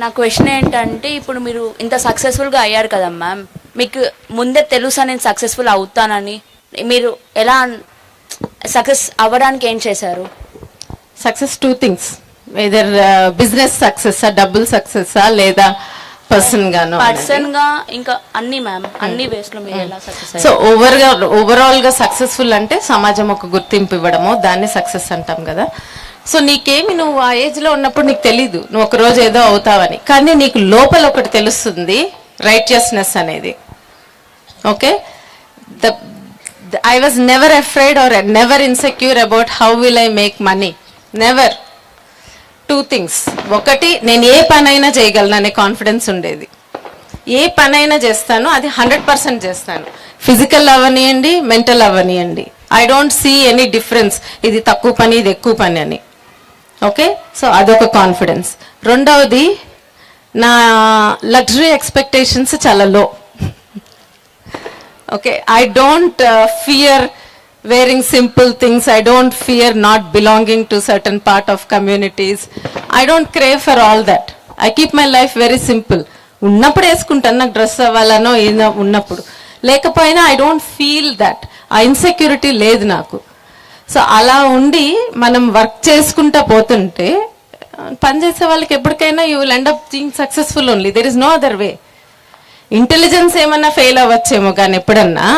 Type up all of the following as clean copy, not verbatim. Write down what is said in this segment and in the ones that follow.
నా క్వశ్చన్ ఏంటంటే ఇప్పుడు మీరు ఇంత సక్సెస్ఫుల్గా అయ్యారు కదా మ్యామ్, మీకు ముందే తెలుసా నేను సక్సెస్ఫుల్ అవుతానని? మీరు ఎలా సక్సెస్ అవ్వడానికి ఏం చేశారు? Success 2 things, whether business success double success లేదా పర్సన్ గా ఇంకా అన్ని మ్యామ్ అన్ని వేస్ లో మీరు ఎలా సక్సెస్? సో ఓవరాల్ గా సక్సెస్ఫుల్ అంటే సమాజం ఒక గుర్తింపు ఇవ్వడము, దాన్ని సక్సెస్ అంటాం కదా. సో నీకేమి నువ్వు ఆ ఏజ్ లో ఉన్నప్పుడు నీకు తెలీదు నువ్వు ఒక రోజు ఏదో అవుతావని, కానీ నీకు లోపల ఒకటి తెలుస్తుంది, రైటియస్నెస్ అనేది. Okay, I was never afraid or never insecure about how will I make money, never. 2 things, ఒకటి నేను ఏ పనైనా చేయగలను అనే కాన్ఫిడెన్స్ ఉండేది. ఏ పనైనా చేస్తాను, అది 100% చేస్తాను. ఫిజికల్ అవ్వనియండి, మెంటల్ అవ్వనియండి, I don't see any difference, ఇది తక్కువ పని ఇది ఎక్కువ పని అని. ఓకే, సో అదొక కాన్ఫిడెన్స్. రెండవది, నా లగ్జరీ ఎక్స్పెక్టేషన్స్ చాలా low. Okay, I don't fear wearing simple things, I don't fear not belonging to certain part of communities, I don't crave for all that, I keep my life very simple. ఉన్నప్పుడు వేసుకుంటాను, నాకు dress అవ్వాలనో ఏదో ఉన్నప్పుడు, లేకపోయినా I don't feel that, ఆ insecurity లేదు నాకు. So అలా ఉండి మనం వర్క్ చేసుకుంటా పోతుంటే పనిచేసే వాళ్ళకి ఎప్పటికైనా you will end up being successful only, there is no other way. Intelligence ఏమన్నా ఫెయిల్ అవ్వచ్చేమో కానీ ఎప్పుడన్నా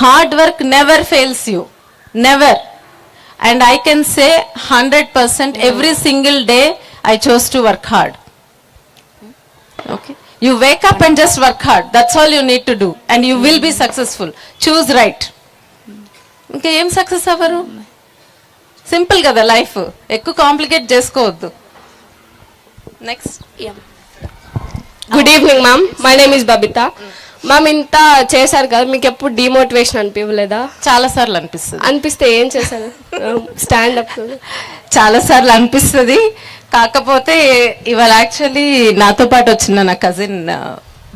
hard work never fails you, never. And I can say 100% every single day I chose to work hard. Okay, you wake up and just work hard, that's all you need to do and you will be successful. Choose right. Okay, em success avaru simple kada life, ekku complicate chesukovoddu. Next. Yeah. Good evening ma'am, my name is Babita. Ma'am ఇంత చేశారు కదా, మీకు ఎప్పుడు demotivation అనిపించలేదా? చాలా సార్లు అనిపిస్తుంది. అనిపిస్తే ఏం చేశారు? స్టాండప్ చాలా సార్లు అనిపిస్తుంది. కాకపోతే ఇవాళ యాక్చువల్లీ నాతో పాటు వచ్చిన నా cousin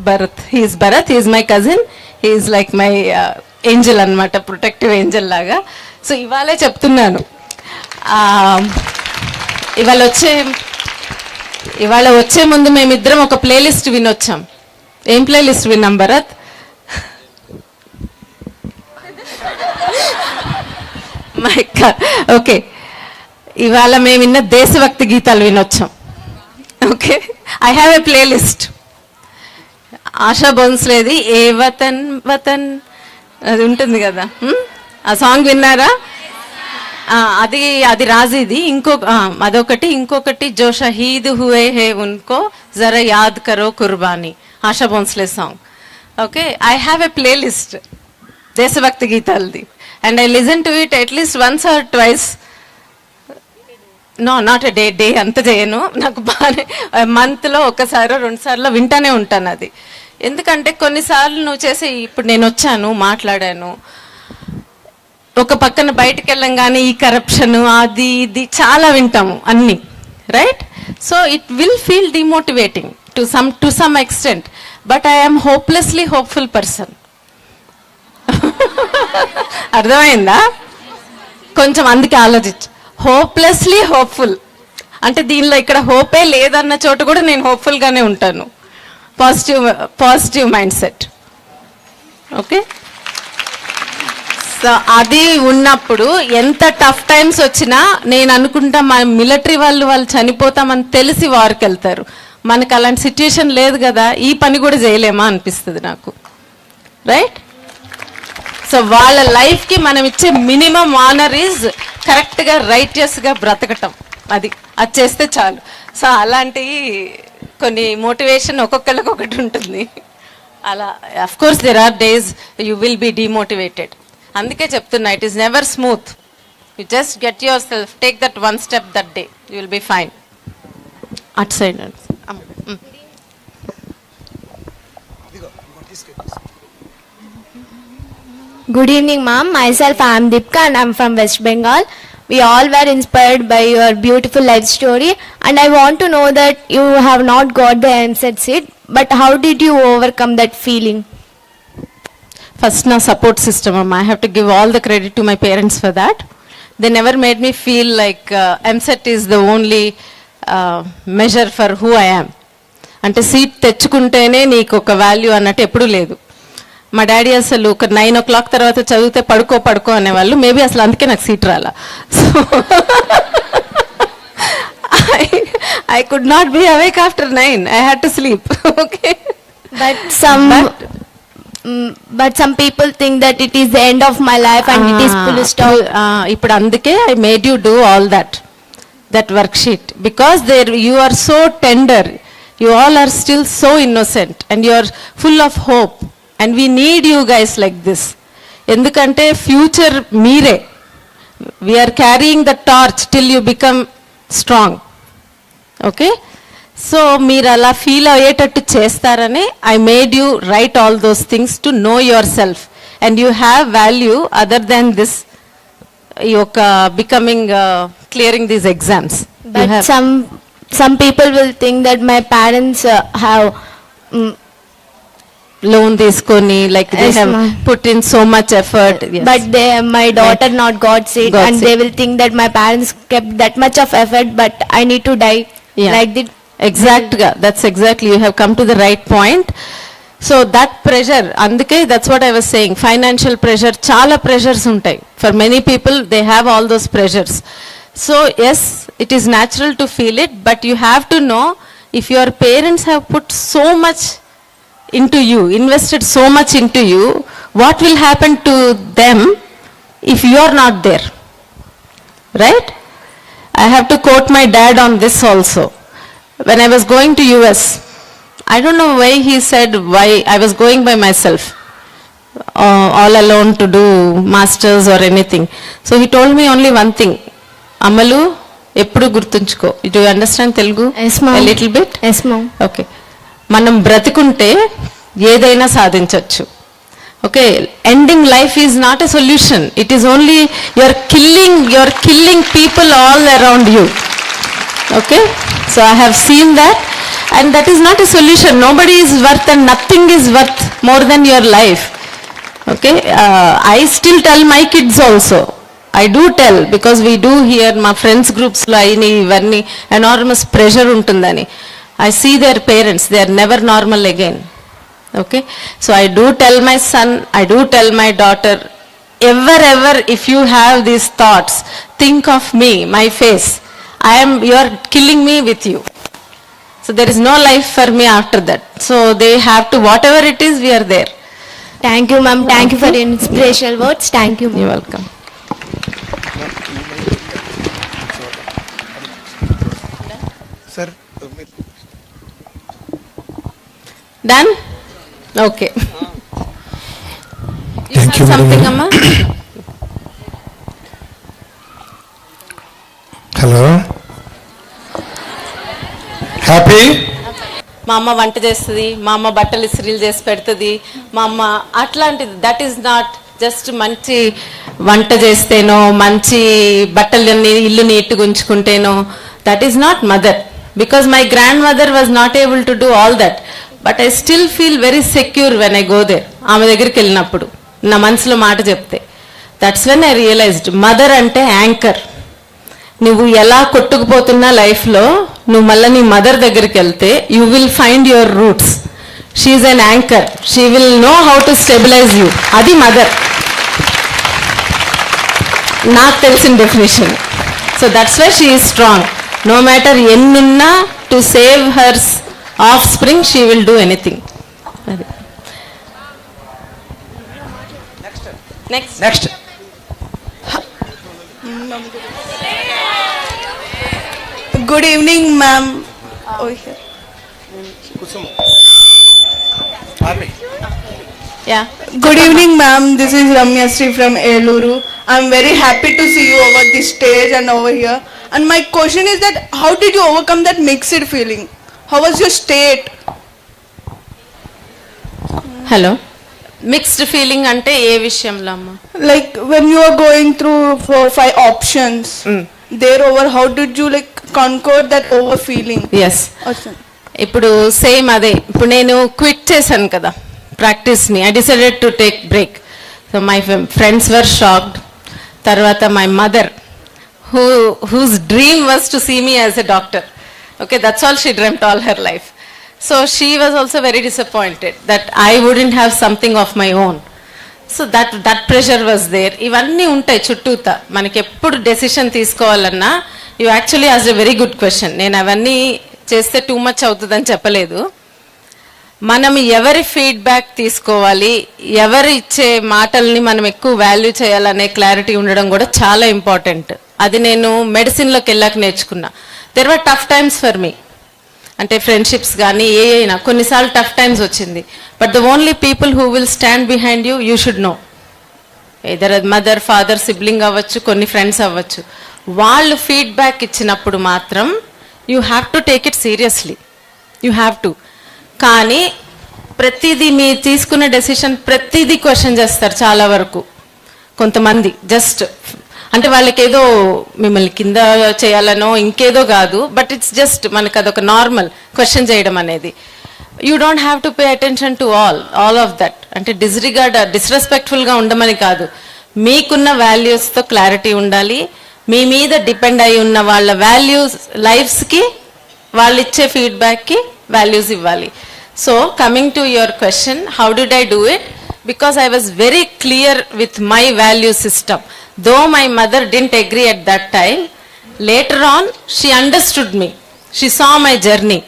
Bharat, he's my cousin, he's like my angel అనమాట, ప్రొటెక్టివ్ ఏంజల్ లాగా. సో ఇవాళే చెప్తున్నాను, ఇవాళ వచ్చే ముందు మేమిద్దరం ఒక ప్లేలిస్ట్ వినొచ్చాం. ఏం ప్లేలిస్ట్ విన్నాం భరత్? ఓకే, ఇవాళ మేము విన్న దేశభక్తి గీతాలు వినొచ్చాం. Okay, I have a playlist. Asha భోన్స్లేది ఏ వతన్ వతన్ అది ఉంటుంది కదా, ఆ సాంగ్ విన్నారా? అది రాజీది. అదొకటి, ఇంకొకటి జో షహీద్ హుయే హే ఉన్కో జరా యాద్ కరో కుర్బానీ, Asha Bhonsle song. Okay, I have a playlist దేశభక్తి గీతాలది and I listen to it at least once or twice. No, not a day అంత చేయను, నాకు బాగానే మంత్లో ఒకసారో 2 సార్లు వింటానే ఉంటాను అది. ఎందుకంటే కొన్నిసార్లు నువ్వు చేసే, ఇప్పుడు నేను వచ్చాను మాట్లాడాను, ఒక పక్కన బయటకు వెళ్ళంగానే ఈ కరప్షన్ అది ఇది చాలా వింటాము అన్ని, right? So it will feel demotivating to some extent, but I am hopelessly hopeful person. అర్థమైందా? కొంచెం అందుకే ఆలోచించు, హోప్లెస్లీ హోప్ఫుల్ అంటే దీనిలో ఇక్కడ హోపే లేదన్న చోట కూడా నేను హోప్ఫుల్గానే ఉంటాను. Positive mind set. Okay, so అది ఉన్నప్పుడు ఎంత టఫ్ టైమ్స్ వచ్చినా నేను అనుకుంటా మా మిలిటరీ వాళ్ళు చనిపోతామని తెలిసి వారికి వెళ్తారు. మనకు అలాంటి సిచ్యుయేషన్ లేదు కదా, ఈ పని కూడా చేయలేమా అనిపిస్తుంది నాకు, రైట్? సో వాళ్ళ లైఫ్కి మనం ఇచ్చే మినిమం ఆనర్ ఈజ్ కరెక్ట్గా రైటియస్గా బ్రతకటం, అది చేస్తే చాలు. సో అలాంటివి కొన్ని మోటివేషన్ ఒక్కొక్కరికి ఒకటి ఉంటుంది. అలా of course there are days you will be demotivated. అందుకే చెప్తున్నా, it is never smooth. You just get yourself, take that one step that day, you will be fine. At side. Good evening, ma'am. Myself, I am Deepika and I am from West Bengal. We all were inspired by your beautiful life story, and I want to know that you have not got the MSET seat, but how did you overcome that feeling? First, na support system, I have to give all the credit to my parents for that. They never made me feel like MSET is the only measure for who I am. అంటే seat తెచ్చుకుంటేనే నీకు ఒక value అన్నట్టు ఎప్పుడూ లేదు. మా daddy అసలు ఒక 9 o'clock తర్వాత చదివితే పడుకో అనేవాళ్ళు. మేబీ అసలు అందుకే నాకు సీట్ రాలా. So I could not be awake after 9. I had to sleep. Okay. But some people think that it is the end of my life and it is full stop. ఇప్పుడు అందుకే I made you do all that worksheet, because there you are so tender, you all are still so innocent and you are full of hope, and we need you guys like this. ఎందుకంటే future మీరే. We are carrying the torch till you become strong. Okay, so మీరు అలా feel అయ్యేటట్టు చేస్తారని I made you write all those things to know yourself, and you have value other than this ఈ యొక్క becoming clearing these exams. But some people will think that my parents have loan తీసుకొని like they Yes, have ma'am. Put in so much effort. but my daughter not got seat, Got and seat. they will think that my parents kept that much of effort, but I need to die like that. ఎగ్జాక్ట్గా that's exactly you have come to the right point. So that pressure, అందుకే that's what I was saying, financial pressure, చాలా pressures ఉంటాయి. For many people they have all those pressures. So yes, it is natural to feel it, but you have to know if your parents have put so much into you, invested so much into you, what will happen to them if you are not there, right? I have to quote my dad on this also. When I was going to US, I don't know why he said why I was going by myself, all alone to do masters or anything. So he told me only one thing, Amalu, eppudu gurtunchuko. Do you understand Telugu? Yes, ma'am. A little bit? Yes, ma'am. Okay, మనం బ్రతికుంటే ఏదైనా సాధించవచ్చు. Okay, ending life is not a solution. It is only your killing people all around you. Okay, so I have seen that, and that is not a solution. Nobody is worth and nothing is worth more than your life. Okay, I still tell my kids also, I do tell, because we do hear మా friends గ్రూప్స్లో అయినా ఇవన్నీ enormous pressure ఉంటుందని. I see their parents, they are never normal again. Okay, so I do tell my son, I do tell my daughter, ever if you have these thoughts, think of me, my face. You are killing me with you. So there is no life for me after that. So they have to, whatever it is, we are there. Thank you, ma'am. Thank you for your inspirational words. Thank you, ma'am. You're welcome. Sir, Done? Okay. Thank you very Something, much. Amma? Hello. Happy? మా అమ్మ వంట చేస్తుంది, మా అమ్మ బట్టలు ఇస్త్రీలు చేసి పెడుతుంది, మా అమ్మ అట్లాంటిది. దట్ ఈస్ నాట్ జస్ట్ మంచి వంట చేస్తేనో, మంచి బట్టలన్నీ ఇల్లు నీట్గా ఉంచుకుంటేనో, that is not mother. Because my grandmother was not able to do all that, but I still feel very secure when I go there. ఆమె దగ్గరికి వెళ్ళినప్పుడు నా మనసులో మాట చెప్తే, that's when I realised mother అంటే యాంకర్. నువ్వు ఎలా కొట్టుకుపోతున్నా లైఫ్లో, నువ్వు మళ్ళీ నీ మదర్ దగ్గరికి వెళ్తే you will find your roots. She is an anchor, she will know how to stabilize you. అది మదర్, నాకు తెలిసిన definition. So that's why she is strong. No matter ఎన్నున్నా, to save hers offspring she will do anything. అది next. Good evening, ma'am. Oh, here. Happy? Yeah, Good evening, ma'am. This is Ramya Sri from Eluru. I'm very happy to see you over this stage and over here. And my question is that how did you overcome that mixed feeling? How was your state? Hello. Mixed feeling అంటే ఏ విషయంలో అమ్మా? Like when you are going through 4-5 options, there over, how did you like conquer that over feeling? Yes, Awesome. ఇప్పుడు same అదే. ఇప్పుడు నేను quit చేశాను కదా ప్రాక్టీస్ని. I decided to take break. So my friends were shocked. తర్వాత my mother, whose dream was to see me as a doctor. Okay, that's all she dreamed all her life. So she was also very disappointed that I wouldn't have something of my own. So that pressure was there. ఇవన్నీ ఉంటాయి చుట్టూత. మనకి ఎప్పుడు decision తీసుకోవాలన్నా you actually as a very good question. నేను అవన్నీ చేస్తే too much అవుతుందని చెప్పలేదు. మనం ఎవరి ఫీడ్బ్యాక్ తీసుకోవాలి, ఎవరు ఇచ్చే మాటల్ని మనం ఎక్కువ వాల్యూ చేయాలనే క్లారిటీ ఉండడం కూడా చాలా ఇంపార్టెంట్. అది నేను మెడిసిన్లోకి వెళ్ళాక నేర్చుకున్నా. There were tough times for me, అంటే ఫ్రెండ్షిప్స్ కానీ ఏ అయినా కొన్నిసార్లు టఫ్ టైమ్స్ వచ్చింది. But the only people who will stand behind you, you should know. Either mother, father, sibling అవ్వచ్చు, కొన్ని ఫ్రెండ్స్ అవ్వచ్చు. వాళ్ళు ఫీడ్బ్యాక్ ఇచ్చినప్పుడు మాత్రం you have to take it seriously, you have to. కానీ ప్రతిదీ మీరు తీసుకున్న డెసిషన్ ప్రతిదీ క్వశ్చన్ చేస్తారు చాలా వరకు కొంతమంది. జస్ట్ అంటే వాళ్ళకి ఏదో మిమ్మల్ని కింద చేయాలనో ఇంకేదో కాదు, బట్ ఇట్స్ జస్ట్ మనకు అదొక నార్మల్ క్వశ్చన్ చేయడం అనేది. You don't have to pay attention to all of that. అంటే డిస్రెస్పెక్ట్ఫుల్గా ఉండమని కాదు, మీకున్న వాల్యూస్తో క్లారిటీ ఉండాలి. మీ మీద డిపెండ్ అయి ఉన్న వాళ్ళ వాల్యూస్ లైఫ్స్కి వాళ్ళు ఇచ్చే ఫీడ్బ్యాక్కి వాల్యూస్ ఇవ్వాలి. So coming to your question, how did I do it? Because I was very clear with my value system. Though my mother didn't agree at that time, later on she understood me. She saw my journey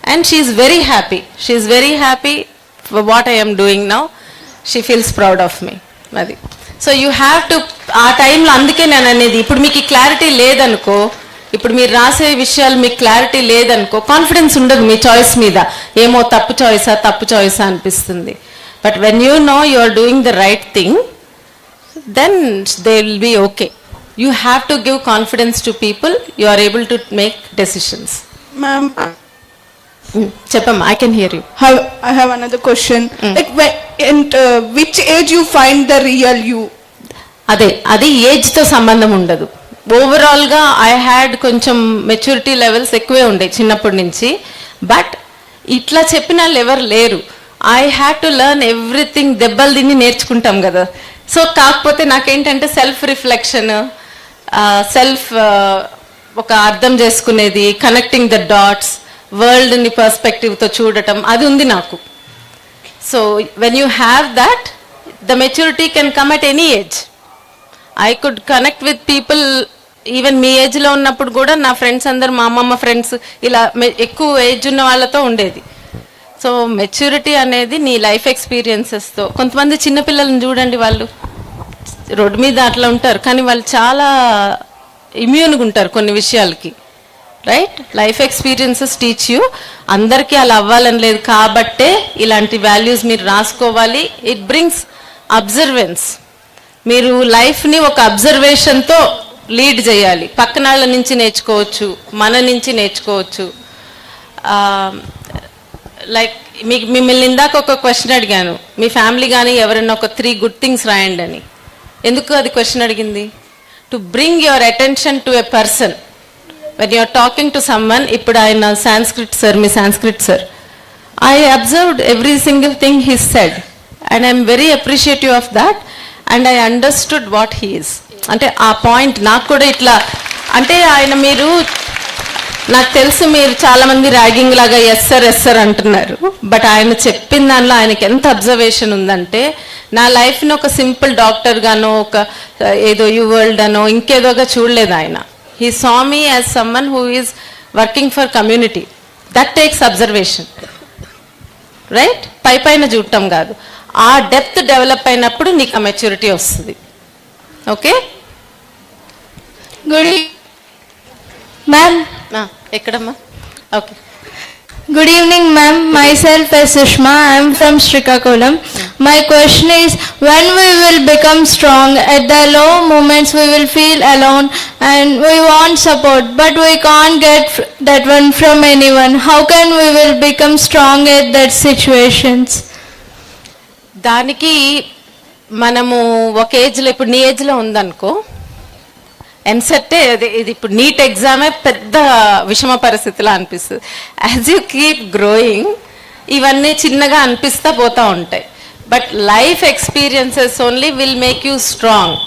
and she is very happy. She is very happy for what I am doing now. She feels proud of me. Madi. So you have to, ఆ టైంలో అందుకే నేను అనేది, ఇప్పుడు మీకు clarity లేదనుకో, ఇప్పుడు మీరు రాసే విషయాలు మీకు క్లారిటీ లేదనుకో, కాన్ఫిడెన్స్ ఉండదు మీ చాయిస్ మీద. ఏమో తప్పు చాయిసా అనిపిస్తుంది. But when you know you are doing the right thing, then they will be okay. You have to give confidence to people. You are able to make decisions. Ma'am, Cheppam, I can hear you. I have another question. Like which age you find the real you? అది ఏజ్తో సంబంధం ఉండదు. ఓవరాల్గా I had కొంచెం maturity levels ఎక్కువే ఉండే చిన్నప్పటి నుంచి. But ఇట్లా చెప్పిన వాళ్ళు ఎవరు లేరు. I had to learn everything. దెబ్బలు తిని నేర్చుకుంటాం కదా. సో కాకపోతే నాకేంటంటే సెల్ఫ్ రిఫ్లెక్షన్, ఒక అర్థం చేసుకునేది, కనెక్టింగ్ ద డాట్స్, వరల్డ్ని పర్స్పెక్టివ్తో చూడటం, అది ఉంది నాకు. So when you have that, the maturity can come at any age. I could connect with people even మీ ఏజ్లో ఉన్నప్పుడు కూడా. నా ఫ్రెండ్స్ అందరు మా అమ్మమ్మ ఫ్రెండ్స్, ఇలా ఎక్కువ ఏజ్ ఉన్న వాళ్ళతో ఉండేది. సో మెచ్యూరిటీ అనేది నీ లైఫ్ ఎక్స్పీరియన్సెస్తో. కొంతమంది చిన్నపిల్లలను చూడండి, వాళ్ళు రోడ్డు మీద అట్లా ఉంటారు, కానీ వాళ్ళు చాలా ఇమ్యూన్గా ఉంటారు కొన్ని విషయాలకి. Right? Life experiences teach you. అందరికీ అలా అవ్వాలని లేదు కాబట్టే ఇలాంటి వాల్యూస్ మీరు రాసుకోవాలి. It brings observance. మీరు లైఫ్ని ఒక అబ్జర్వేషన్తో లీడ్ చేయాలి. పక్కనాళ్ళ నుంచి నేర్చుకోవచ్చు, మన నుంచి నేర్చుకోవచ్చు. లైక్ మిమ్మల్ని ఇందాక ఒక క్వశ్చన్ అడిగాను, మీ ఫ్యామిలీ కానీ ఎవరైనా ఒక 3 గుడ్ థింగ్స్ రాయండి అని. ఎందుకు అది క్వశ్చన్ అడిగింది? To bring your attention to a person when you're talking to someone. ఇప్పుడు ఆయన సాంస్క్రిట్ సార్, మీ Sanskrit sir, I observed every single thing he said and I'm very appreciative of that and I understood what he is. అంటే ఆ point నాకు కూడా ఇట్లా, అంటే ఆయన, మీరు నాకు తెలుసు మీరు చాలామంది ర్యాగింగ్ లాగా ఎస్ సార్ అంటున్నారు, బట్ ఆయన చెప్పిన దానిలో ఆయనకి ఎంత అబ్జర్వేషన్ ఉందంటే, నా లైఫ్ని ఒక సింపుల్ డాక్టర్ గానో, ఒక ఏదో యూ వరల్డ్ అనో ఇంకేదోగా చూడలేదు ఆయన. He saw me as someone who is working for community. That takes observation. Right? పైన చూడటం కాదు. ఆ డెప్త్ డెవలప్ అయినప్పుడు నీకు ఆ మెచ్యూరిటీ వస్తుంది. ఓకే? Good ma'am. ఎక్కడమ్మా? Okay. Good evening, ma'am. Myself is Sushma. I am from Srikakulam. My question is, when we will become strong? At the low moments, we will feel alone and we want support, but we can't get that one from anyone. How can we will become strong at that situations? దానికి మనము ఒక ఏజ్లో, ఇప్పుడు నీ ఏజ్లో ఉందనుకో, ఎంసెట్టే ఇది ఇప్పుడు నీట్ ఎగ్జామే పెద్ద విషమ పరిస్థితిలో అనిపిస్తుంది. యాజ్ యూ కీప్ గ్రోయింగ్ ఇవన్నీ చిన్నగా అనిపిస్తా పోతూ ఉంటాయి. But life experiences only will make you strong.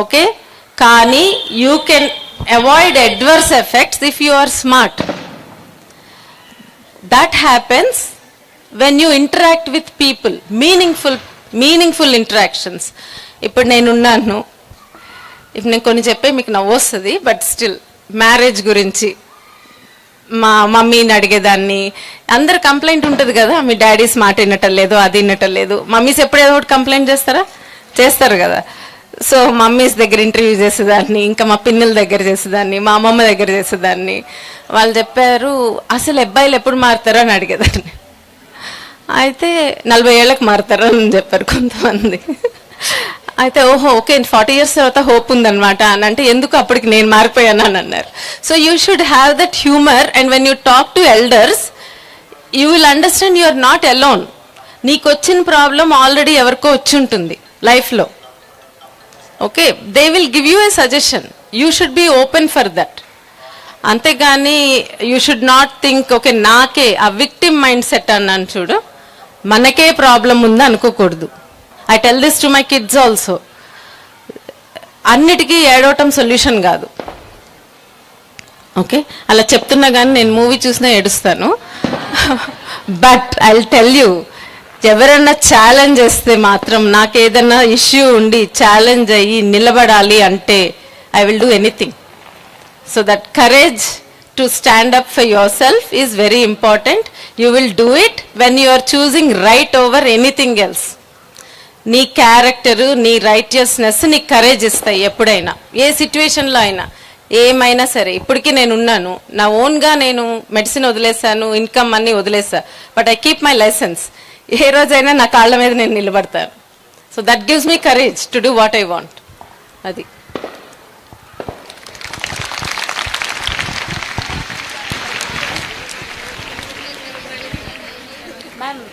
Okay? కానీ you can avoid adverse effects if you are smart. that happens when you interact with people, meaningful interactions. ఇప్పుడు నేనున్నాను, ఇప్పుడు నేను కొన్ని చెప్పే మీకు నవ్వు వస్తుంది, బట్ స్టిల్ మ్యారేజ్ గురించి మా మమ్మీని అడిగేదాన్ని. అందరు కంప్లైంట్ ఉంటుంది కదా, మీ డాడీస్ మాట వినటం లేదు, అది వినటం లేదు. మమ్మీస్ ఎప్పుడు ఏదో ఒకటి కంప్లైంట్ చేస్తారు కదా. సో మమ్మీస్ దగ్గర ఇంటర్వ్యూ చేసేదాన్ని, ఇంకా మా పిన్నెల దగ్గర చేసేదాన్ని, మా అమ్మమ్మ దగ్గర చేసేదాన్ని. వాళ్ళు చెప్పారు అసలు అబ్బాయిలు ఎప్పుడు మారుతారో అని అడిగేదాన్ని. అయితే 40 ఏళ్ళకి మారుతారు అని చెప్పారు కొంతమంది. అయితే ఓహో ఓకే 40 years తర్వాత హోప్ ఉందన్నమాట అని అంటే, ఎందుకు అప్పటికి నేను మారిపోయాను అని అన్నారు. So you should have that humour, and when you talk to elders you will understand you are not alone. నీకు వచ్చిన ప్రాబ్లం ఆల్రెడీ ఎవరికో వచ్చి ఉంటుంది లైఫ్లో. Okay, they will give you a suggestion, you should be open for that. అంతేగాని you should not think okay నాకే ఆ victim mind set అన్నాను చూడు, మనకే ప్రాబ్లం ఉంది అనుకోకూడదు. I tell this to my kids also. అన్నిటికీ ఏడవటం సొల్యూషన్ కాదు. ఓకే, అలా చెప్తున్నా కానీ నేను మూవీ చూసినా ఏడుస్తాను. But I will tell you, ఎవరన్నా ఛాలెంజ్ చేస్తే మాత్రం, నాకు ఏదన్నా ఇష్యూ ఉండి ఛాలెంజ్ అయ్యి నిలబడాలి అంటే I will do anything. So that courage to stand up for yourself is very important. You will do it when you are choosing right over anything else. నీ character, నీ righteousness నీకు courage ఇస్తాయి ఎప్పుడైనా, ఏ సిచ్యువేషన్లో అయినా, ఏమైనా సరే. ఇప్పటికీ నేను ఉన్నాను, నా ఓన్గా నేను మెడిసిన్ వదిలేసాను, ఇన్కమ్ అన్నీ వదిలేసా, but I keep my licence. ఏ రోజైనా నా కాళ్ళ మీద నేను నిలబడతాను. So that gives me courage to do what I want. అది మ్యామ్